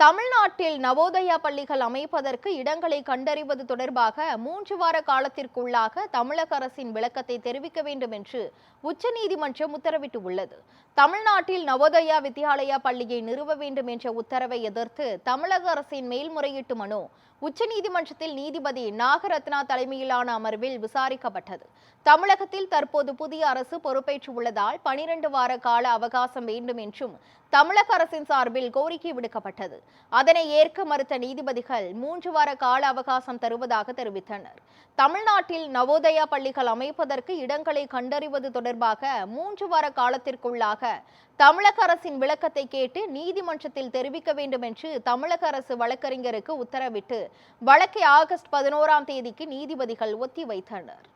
தமிழ்நாட்டில் நவோதயா பள்ளிகள் அமைப்பதற்கு இடங்களை கண்டறிவது தொடர்பாக 3 வார காலத்திற்குள்ளாக தமிழக அரசின் விளக்கத்தை தெரிவிக்க வேண்டும் என்று உச்சநீதிமன்றம் உத்தரவிட்டுள்ளது. தமிழ்நாட்டில் நவோதயா வித்யாலயா பள்ளியை நிறுவ வேண்டும் என்ற உத்தரவை எதிர்த்து தமிழக அரசின் மேல்முறையீட்டு மனு உச்சநீதிமன்றத்தில் நீதிபதி நாகரத்னா தலைமையிலான அமர்வில் விசாரிக்கப்பட்டது. தமிழகத்தில் தற்போது புதிய அரசு பொறுப்பேற்று உள்ளதால் 12 வார கால அவகாசம் வேண்டும் என்றும் தமிழக அரசின் சார்பில் கோரிக்கை விடுக்கப்பட்டது. அதனை ஏற்க மறுத்த நீதிபதிகள் 3 வார கால அவகாசம் தருவதாக தெரிவித்தனர். தமிழ்நாட்டில் நவோதயா பள்ளிகள் அமைப்பதற்கு இடங்களை கண்டறிவது தொடர்பாக 3 வார காலத்திற்குள்ளாக தமிழக அரசின் விளக்கத்தை கேட்டு நீதிமன்றத்தில் தெரிவிக்க வேண்டும் என்று தமிழக அரசு வழக்கறிஞருக்கு உத்தரவிட்டு வழக்கை ஆகஸ்ட் 11ஆம் தேதிக்கு நீதிபதிகள் ஒத்திவைத்தனர்.